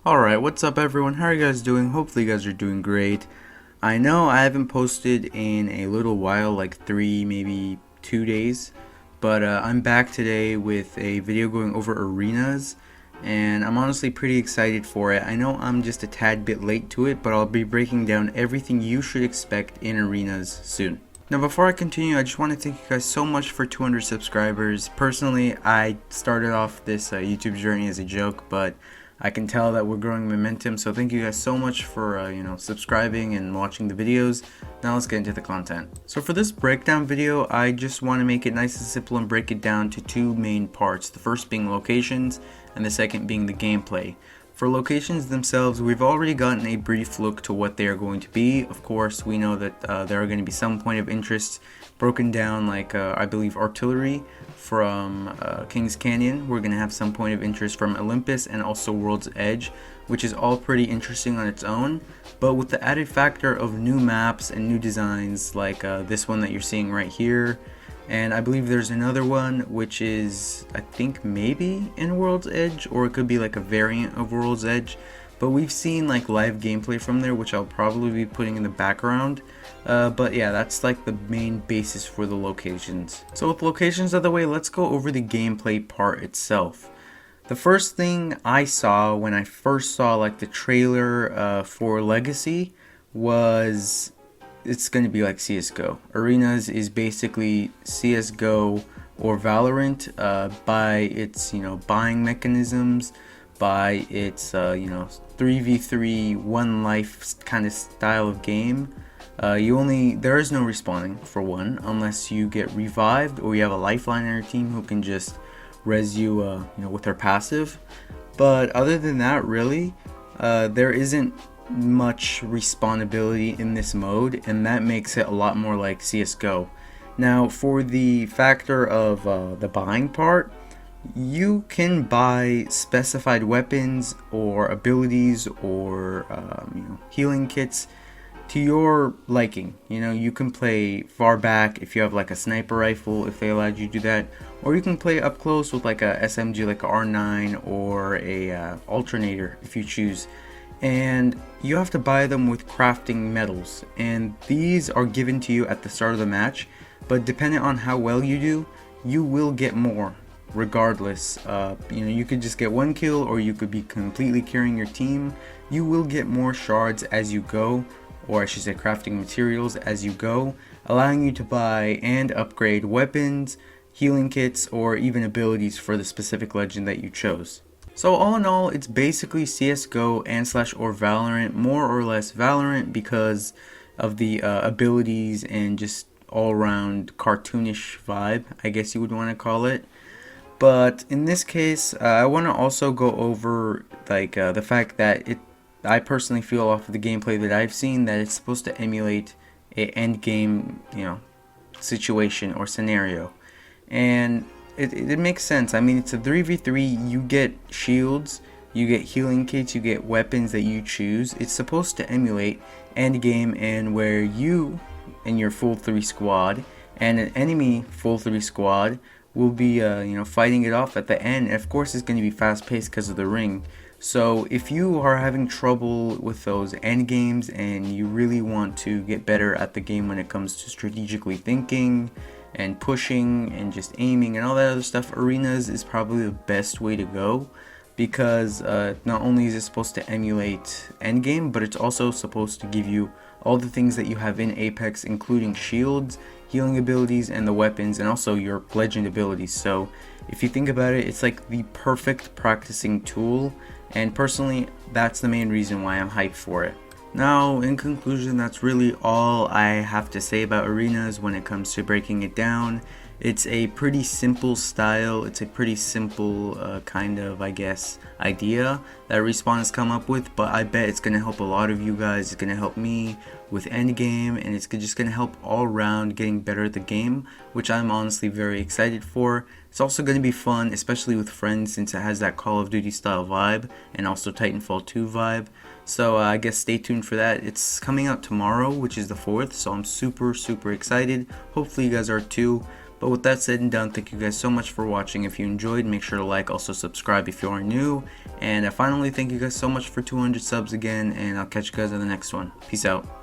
Alright, what's up everyone? How are you guys doing? Hopefully you guys are doing great. I know I haven't posted in a little while, like 3, maybe 2 days, but I'm back today with a video going over arenas, and I'm honestly pretty excited for it. I know I'm just a tad bit late to it, but I'll be breaking down everything you should expect in arenas soon. Now before I continue, I just want to thank you guys so much for 200 subscribers. Personally, I started off this YouTube journey as a joke, but I can tell that we're growing momentum, so thank you guys so much for subscribing and watching the videos. Now let's get into the content. So for this breakdown video, I just want to make it nice and simple and break it down to two main parts. The first being locations and the second being the gameplay. For locations themselves, we've already gotten a brief look to what they are going to be. Of course, we know that there are going to be some point of interest broken down, like I believe artillery from King's Canyon. We're going to have some point of interest from Olympus and also World's Edge, which is all pretty interesting on its own, but with the added factor of new maps and new designs like this one that you're seeing right here. And I believe there's another one which is, I think, maybe in World's Edge, or it could be like a variant of World's Edge. But we've seen like live gameplay from there, which I'll probably be putting in the background. But yeah, that's like the main basis for the locations. So with locations out of the way, let's go over the gameplay part itself. The first thing I saw when I first saw like the trailer for Legacy was it's going to be like CSGO. Arenas is basically CSGO or Valorant by its buying mechanisms, by its 3v3 one life kind of style of game. There is no respawning for one, unless you get revived or you have a lifeline in your team who can just res you with their passive. But other than that, really, there isn't much respawnability in this mode, and that makes it a lot more like CSGO. Now for the factor of the buying part, you can buy specified weapons or abilities or healing kits to your liking. You can play far back if you have like a sniper rifle, if they allowed you to do that, or you can play up close with like a SMG, like a R9 or a alternator if you choose. And you have to buy them with crafting medals, and these are given to you at the start of the match, but depending on how well you do, you will get more regardless. You could just get one kill, or you could be completely carrying your team. You will get more shards as you go, or I should say crafting materials as you go, allowing you to buy and upgrade weapons, healing kits, or even abilities for the specific legend that you chose. So all in all, it's basically CSGO and /or Valorant, more or less Valorant because of the abilities and just all-around cartoonish vibe, I guess you would want to call it. But in this case, I want to also go over like the fact that I personally feel off of the gameplay that I've seen that it's supposed to emulate a endgame, situation or scenario, and it makes sense. I mean, it's a 3v3, you get shields, you get healing kits, you get weapons that you choose. It's supposed to emulate endgame, and where you and your full 3 squad and an enemy full 3 squad will be fighting it off at the end. And of course it's going to be fast paced because of the ring. So if you are having trouble with those end games and you really want to get better at the game when it comes to strategically thinking and pushing and just aiming and all that other stuff, arenas is probably the best way to go, because not only is it supposed to emulate endgame, but it's also supposed to give you all the things that you have in Apex, including shields, healing abilities, and the weapons, and also your legend abilities. So if you think about it, it's like the perfect practicing tool, and personally that's the main reason why I'm hyped for it. Now, in conclusion, that's really all I have to say about arenas when it comes to breaking it down. It's a pretty simple style, it's a pretty simple kind of, I guess, idea that Respawn has come up with, but I bet it's going to help a lot of you guys. It's going to help me with Endgame, and it's just going to help all around getting better at the game, which I'm honestly very excited for. It's also going to be fun, especially with friends, since it has that Call of Duty style vibe and also Titanfall 2 vibe. So I guess stay tuned for that. It's coming out tomorrow, which is the 4th, so I'm super excited. Hopefully you guys are too. But with that said and done, thank you guys so much for watching. If you enjoyed, make sure to like, also subscribe if you are new. And finally, thank you guys so much for 200 subs again, and I'll catch you guys in the next one. Peace out.